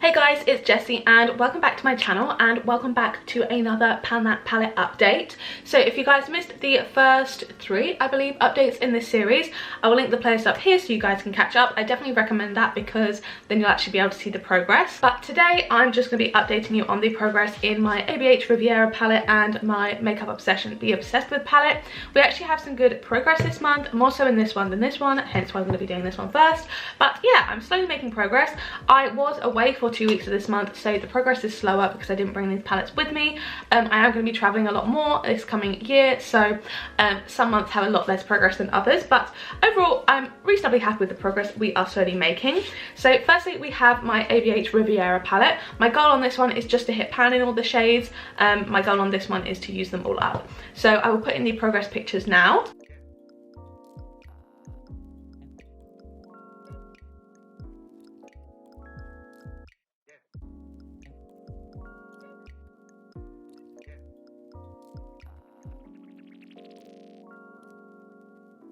Hey guys, it's Jessie and welcome back to my channel and welcome back to another Pan That palette update. So if you guys missed the first 3, I believe, updates in this series, I will link the playlist up here so you guys can catch up. I definitely recommend that because then you'll actually be able to see the progress. But today I'm just going to be updating you on the progress in my ABH Riviera palette and my Makeup Obsession Be Obsessed With palette. We actually have some good progress this month, more so in this one than this one, hence why I'm going to be doing this one first. But yeah, I'm slowly making progress. I was away for 2 weeks of this month, so the progress is slower because I didn't bring these palettes with me. I am going to be traveling a lot more this coming year, so some months have a lot less progress than others, but overall I'm reasonably happy with the progress we are slowly making. So firstly we have my ABH Riviera palette. My goal on this one is just to hit pan in all the shades. My goal on this one is to use them all up. So I will put in the progress pictures now.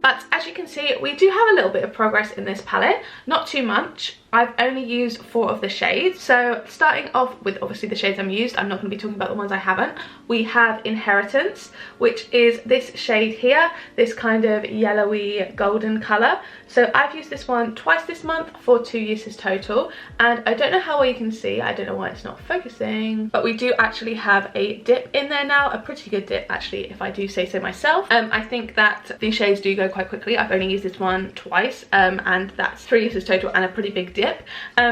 But as you can see, we do have a little bit of progress in this palette, not too much. I've only used 4 of the shades. So starting off with obviously the shades I'm used, I'm not going to be talking about the ones I haven't. We have Inheritance, which is this shade here, this kind of yellowy golden colour. So I've used this one twice this month for 2 uses total. And I don't know how well you can see, I don't know why it's not focusing, but we do actually have a dip in there now, a pretty good dip actually, if I do say so myself. I think that these shades do go quite quickly. I've only used this one twice, and that's 3 uses total and a pretty big dip.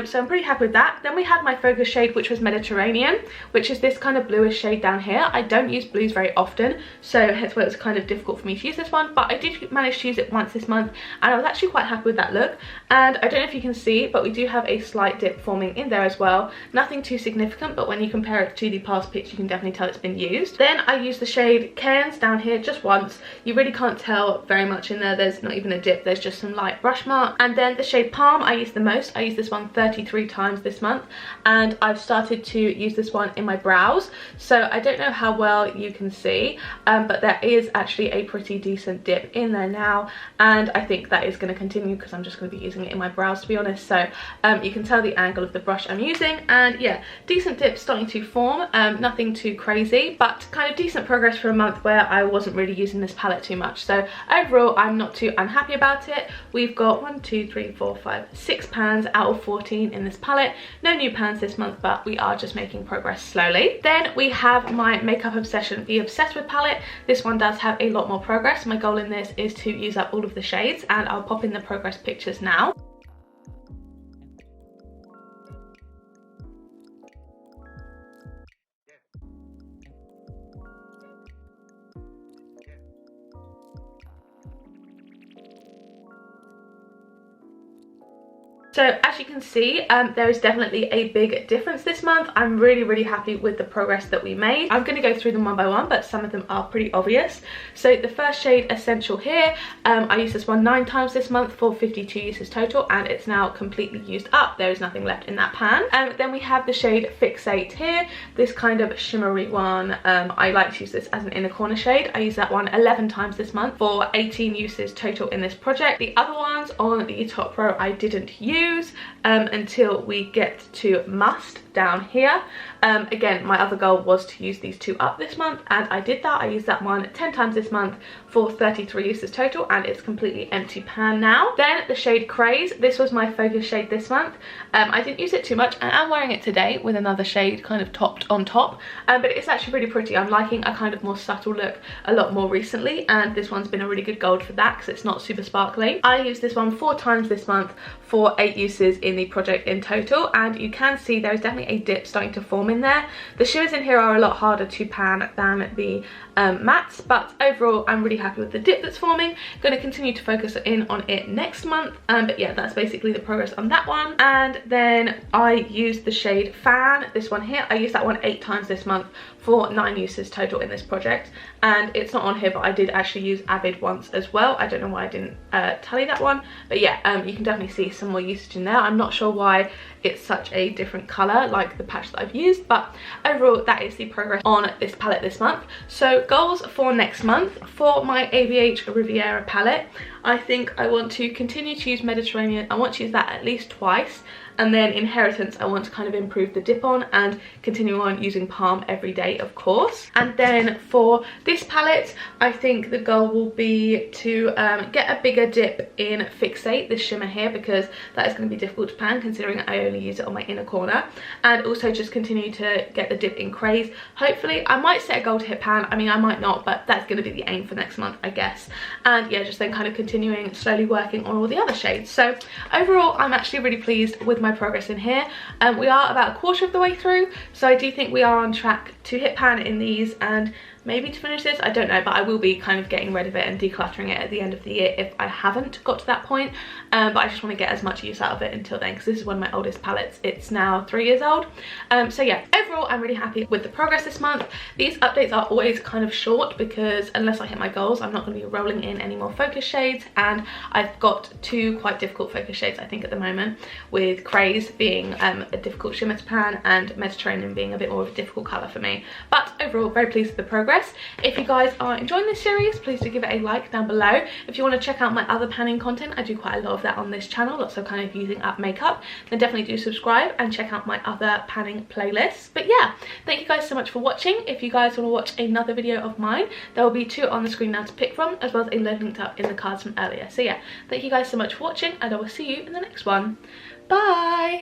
So I'm pretty happy with that. Then we had my focus shade, which was Mediterranean, which is this kind of bluish shade down here. I don't use blues very often, so hence why it was kind of difficult for me to use this one, but I did manage to use it once this month and I was actually quite happy with that look. And I don't know if you can see, but we do have a slight dip forming in there as well. Nothing too significant, but when you compare it to the past pics you can definitely tell it's been used. Then I used the shade Cairns down here just once. You really can't tell very much in there, there's not even a dip, there's just some light brush mark. And then the shade Palm I use the most. I use this one 33 times this month and I've started to use this one in my brows. So I don't know how well you can see, but there is actually a pretty decent dip in there now, and I think that is going to continue because I'm just going to be using it in my brows, to be honest. So you can tell the angle of the brush I'm using, and yeah, decent dip starting to form. Nothing too crazy, but kind of decent progress for a month where I wasn't really using this palette too much. So overall I'm not too unhappy about it. We've got 1 2 3 4 5 6 pans out of 14 in this palette. No new pans this month, but we are just making progress slowly. Then we have my Makeup Obsession Be Obsessed With palette. This one does have a lot more progress. My goal in this is to use up all of the shades, and I'll pop in the progress pictures now. So as you can see, there is definitely a big difference this month. I'm really happy with the progress that we made. I'm going to go through them one by one, but some of them are pretty obvious. So the first shade, Essential here, I used this one 9 times this month for 52 uses total, and it's now completely used up. There is nothing left in that pan. Then we have the shade Fixate here, this kind of shimmery one. I like to use this as an inner corner shade. I use that one 11 times this month for 18 uses total in this project. The other ones on the top row I didn't use until we get to Must down here. Again, my other goal was to use these 2 up this month, and I did that. I used that one 10 times this month for 33 uses total, and it's completely empty pan now. Then the shade Craze, this was my focus shade this month. I didn't use it too much, and I'm wearing it today with another shade kind of topped on top, but it's actually really pretty. I'm liking a kind of more subtle look a lot more recently, and this one's been a really good gold for that because it's not super sparkly. I used this one 4 times this month for 8 uses in the project in total, and you can see there is definitely a dip starting to form in there. The shimmers in here are a lot harder to pan than the mattes, but overall I'm really happy with the dip that's forming. Going to continue to focus in on it next month, but yeah, that's basically the progress on that one. And then I used the shade Fan, this one here. I used that one 8 times this month for 9 uses total in this project, and it's not on here, but I did actually use Avid once as well. I don't know why I didn't tally that one, but yeah, you can definitely see some more usage in there. I'm not sure why it's such a different colour like the patch that I've used. But overall, that is the progress on this palette this month. So goals for next month. For my ABH Riviera palette, I think I want to continue to use Mediterranean. I want to use that at least twice. And then Inheritance, I want to kind of improve the dip on and continue on using Palm every day, of course. And then for this palette, I think the goal will be to get a bigger dip in Fixate, this shimmer here, because that is going to be difficult to pan considering I only use it on my inner corner. And also just continue to get the dip in Craze. Hopefully, I might set a goal to hit pan. I mean, I might not, but that's going to be the aim for next month, I guess. And yeah, just then kind of continuing slowly working on all the other shades. So overall, I'm actually really pleased with my progress in here. We are about a quarter of the way through, so I do think we are on track to hit pan in these and maybe to finish this. I don't know, but I will be kind of getting rid of it and decluttering it at the end of the year if I haven't got to that point. But I just want to get as much use out of it until then, because this is one of my oldest palettes. It's now 3 years old. So yeah, overall I'm really happy with the progress this month. These updates are always kind of short because unless I hit my goals, I'm not going to be rolling in any more focus shades, and I've got 2 quite difficult focus shades I think at the moment, with Craze being a difficult shimmer to pan and Mediterranean being a bit more of a difficult colour for me. But overall, very pleased with the progress. If you guys are enjoying this series, please do give it a like down below. If you want to check out my other panning content, I do quite a lot of that on this channel, lots of kind of using up makeup, then definitely do subscribe and check out my other panning playlists. But yeah, thank you guys so much for watching. If you guys want to watch another video of mine, there will be 2 on the screen now to pick from, as well as a load linked up in the cards from earlier. So yeah, thank you guys so much for watching, and I will see you in the next one. Bye!